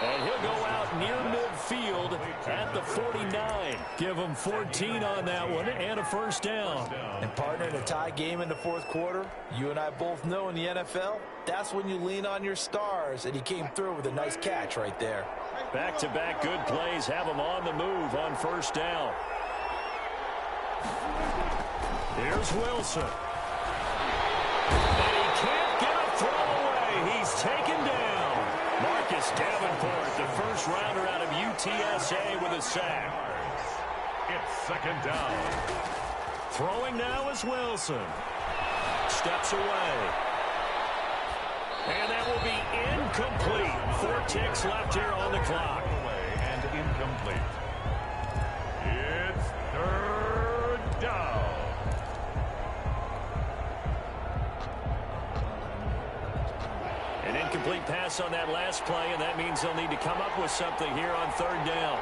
And he'll go out near midfield at the 49. Give him 14 on that one and a first down. And partner, in a tie game in the fourth quarter, you and I both know in the NFL, that's when you lean on your stars, and he came through with a nice catch right there. Back-to-back good plays have him on the move on first down. Here's Wilson. And he can't get a throw away. He's taken down. Marcus Davenport, the first rounder out of UTSA with a sack. It's second down. Throwing now is Wilson. Steps away. And that will be incomplete. 4 ticks left here on the clock. And incomplete. It's third down. An incomplete pass on that last play, and that means they'll need to come up with something here on third down.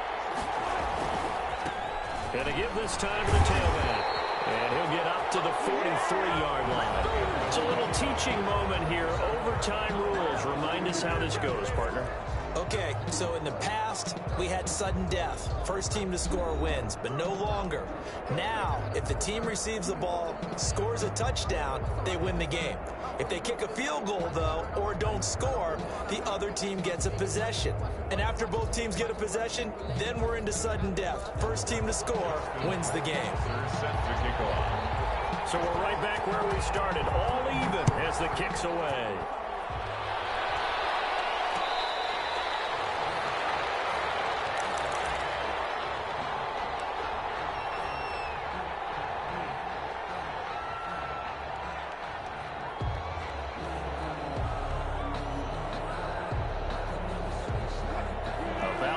And to give this time to the tailback. And he'll get up to the 43-yard line. It's a little teaching moment here. Overtime rules. Remind us how this goes, partner. Okay, so in the past, we had sudden death. First team to score wins, but no longer. Now, if the team receives the ball, scores a touchdown, they win the game. If they kick a field goal, though, or don't score, the other team gets a possession. And after both teams get a possession, then we're into sudden death. First team to score wins the game. They're set to kick off. So we're right back where we started, all even as the kick's away.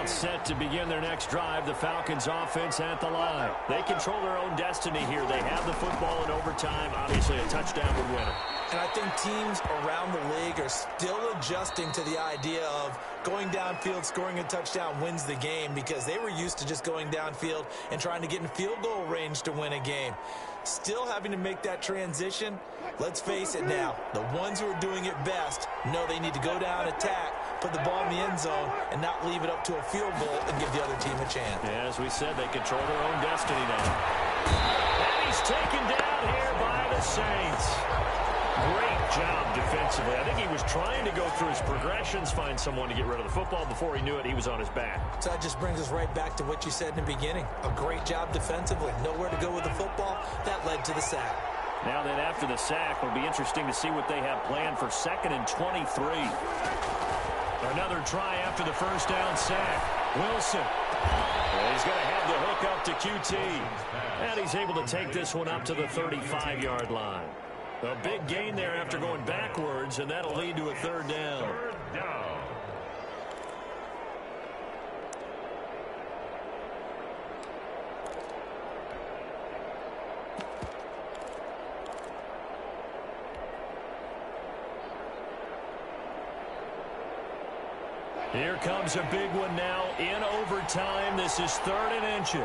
Set to begin their next drive, the Falcons offense at the line. They control their own destiny here. They have the football in overtime. Obviously, a touchdown would win it. And I think teams around the league are still adjusting to the idea of going downfield, scoring a touchdown wins the game, because they were used to just going downfield and trying to get in field goal range to win a game. Still having to make that transition. Let's face it now, the ones who are doing it best know they need to go down, attack, put the ball in the end zone, and not leave it up to a field goal and give the other team a chance. Yeah, as we said, they control their own destiny now. And he's taken down here by the Saints. Great job defensively. I think he was trying to go through his progressions, find someone to get rid of the football. Before he knew it, he was on his back. So that just brings us right back to what you said in the beginning. A great job defensively. Nowhere to go with the football. That led to the sack. Now then, after the sack, it'll be interesting to see what they have planned for 2nd and 23. Another try after the first down sack. Wilson. He's going to have the hook up to QT. And he's able to take this one up to the 35-yard line. A big gain there after going backwards, and that'll lead to a third down. Third down. Here comes a big one now in overtime. This is 3rd and inches.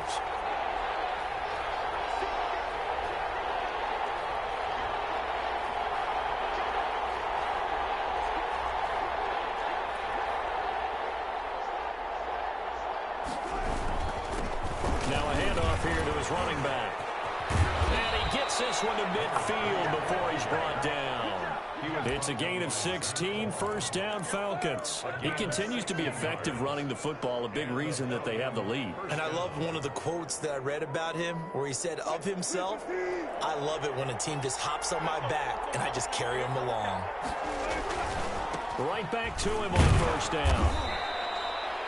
Now a handoff here to his running back. And he gets this one to midfield before he's brought down. It's a gain of 16, first down Falcons. He continues to be effective running the football, a big reason that they have the lead. And I love one of the quotes that I read about him where he said of himself, "I love it when a team just hops on my back and I just carry them along." Right back to him on first down.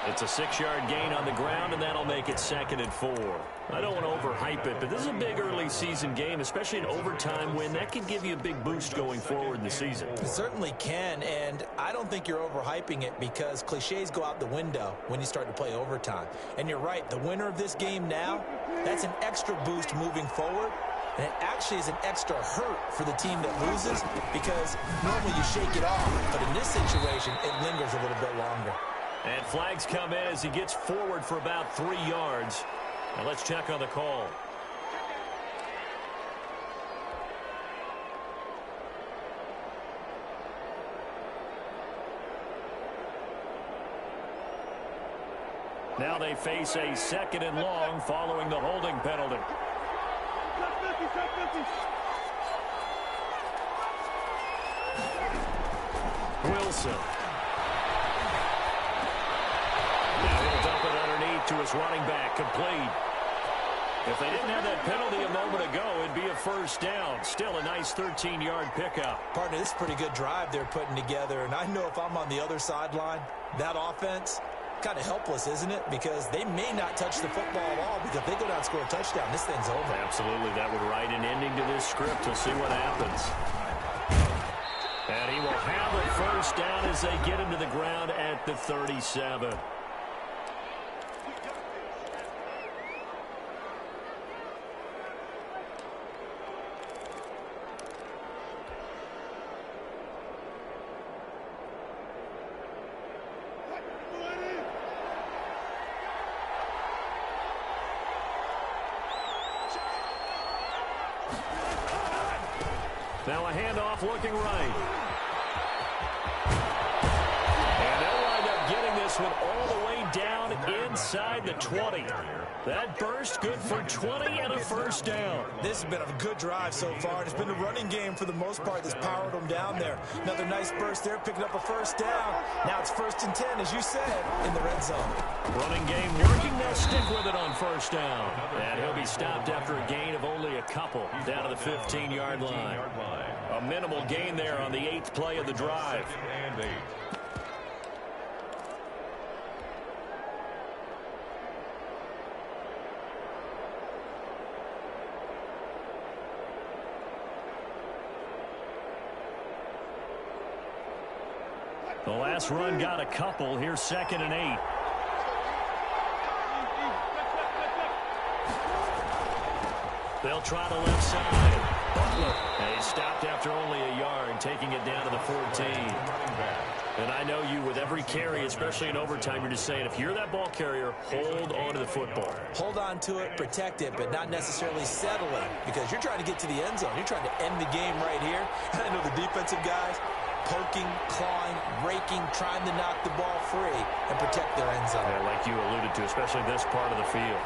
It's a 6-yard gain on the ground, and that'll make it 2nd and 4. I don't want to overhype it, but this is a big early season game, especially an overtime win. That can give you a big boost going forward in the season. It certainly can, and I don't think you're overhyping it because cliches go out the window when you start to play overtime. And you're right, the winner of this game now, that's an extra boost moving forward. And it actually is an extra hurt for the team that loses because normally you shake it off, but in this situation, it lingers a little bit longer. And flags come in as he gets forward for about 3 yards. Now let's check on the call. Now they face a 2nd and long following the holding penalty. Wilson. Now he'll dump it underneath to his running back, complete. If they didn't have that penalty a moment ago, it'd be a first down. Still a nice 13-yard pickup. Partner, this is a pretty good drive they're putting together, and I know if I'm on the other sideline, that offense, kind of helpless, isn't it? Because they may not touch the football at all, because if they go down and score a touchdown, this thing's over. Absolutely. That would write an ending to this script. We'll see what happens. And he will have a first down as they get him to the ground at the 37. Now a handoff looking right. And they'll wind up getting this one all the way down inside the 20. That burst good for 20 and a first down. This has been a good drive so far. It's been a running game for the most part that's powered them down there. Another nice burst there, picking up a first down. Now it's 1st and 10, as you said, in the red zone. Running game working. They'll stick with it on first down. And he'll be stopped after a gain of only a couple down to the 15-yard line. A minimal gain there on the 8th play of the drive. The last run got a couple. Here's 2nd and 8. They'll try the left side. And he stopped after only a yard, taking it down to the 14. And I know you, with every carry, especially in overtime, you're just saying, if you're that ball carrier, hold on to the football. Hold on to it, protect it, but not necessarily settle it, because you're trying to get to the end zone. You're trying to end the game right here. I know the defensive guys poking, clawing, raking, trying to knock the ball free and protect their end zone. Yeah, like you alluded to, especially this part of the field.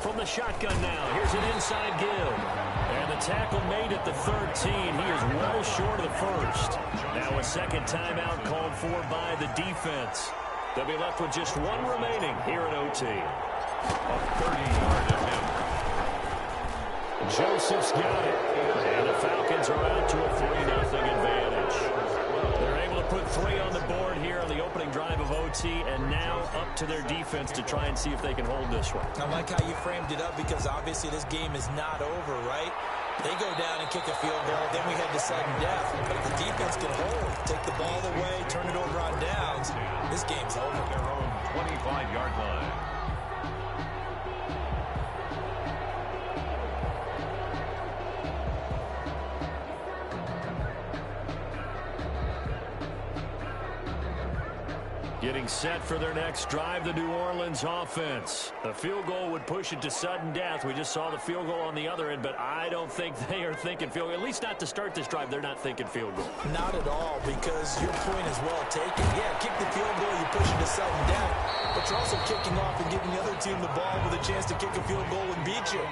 From the shotgun now, here's an inside give. And the tackle made at the 13. He is well short of the first. Now a second timeout called for by the defense. They'll be left with just one remaining here at OT. A 30-yard attempt. Joseph's got it. And the Falcons are out to a 3-0 advantage. They're able to put 3 on the board here on the opening drive of OT, and now up to their defense to try and see if they can hold this one. I like how you framed it up, because obviously this game is not over, right? They go down and kick a field goal, then we head to sudden death. But if the defense can hold, take the ball away, turn it over on downs, this game's over. At their own 25-yard line. Getting set for their next drive, the New Orleans offense. The field goal would push it to sudden death. We just saw the field goal on the other end, but I don't think they are thinking field goal. At least not to start this drive. They're not thinking field goal. Not at all, because your point is well taken. Yeah, kick the field goal, you push it to sudden death, but you're also kicking off and giving the other team the ball with a chance to kick a field goal and beat you.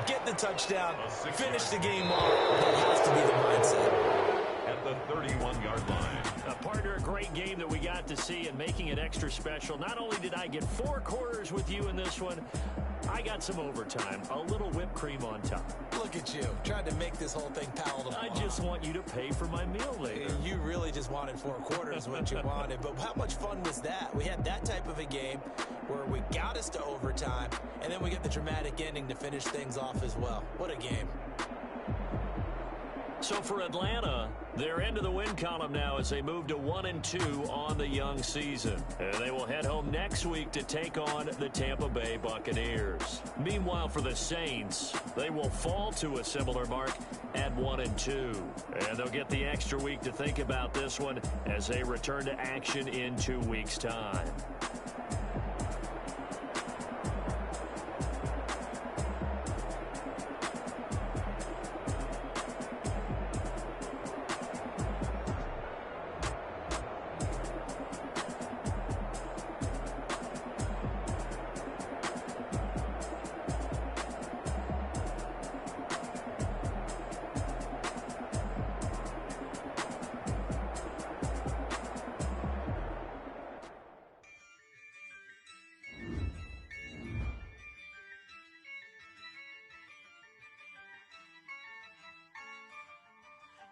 Get the touchdown, finish the game off. That has to be the mindset. At the 31-yard line. Partner, a great game that we got to see, and making it extra special. Not only did I get 4 quarters with you in this one, I got some overtime, a little whipped cream on top. Look at you, trying to make this whole thing palatable. I just want you to pay for my meal later. You really just wanted 4 quarters, what you wanted. But how much fun was that? We had that type of a game where we got us to overtime, and then we get the dramatic ending to finish things off as well. What a game. So for Atlanta, they're into the win column now as they move to 1-2 on the young season. And they will head home next week to take on the Tampa Bay Buccaneers. Meanwhile, for the Saints, they will fall to a similar mark at 1-2. And they'll get the extra week to think about this one as they return to action in 2 weeks' time.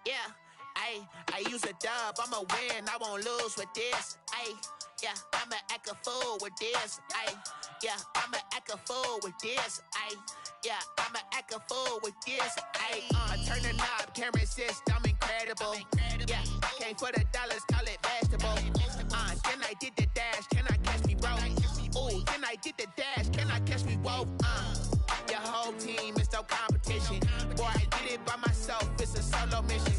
Yeah, I use a dub, I'ma win, I won't lose with this. Yeah, I'ma act a fool with this. Yeah, I'ma act a fool with this. Yeah, I'ma act a fool with this. I turn the knob, camera assist, I'm incredible. Yeah, came for the dollars, call it vegetable. Then I did the dash, can I catch me, bro? Ooh, then I did the dash, can I catch me, whoa? Your whole team is no competition. Boy, I did it by myself, it's a solo mission.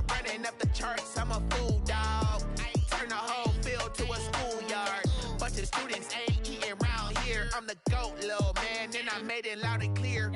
Running up the charts, I'm a fool, dog. Turn the whole field to a schoolyard. Bunch of students ain't eating round here. I'm the GOAT, little man, and I made it loud and clear.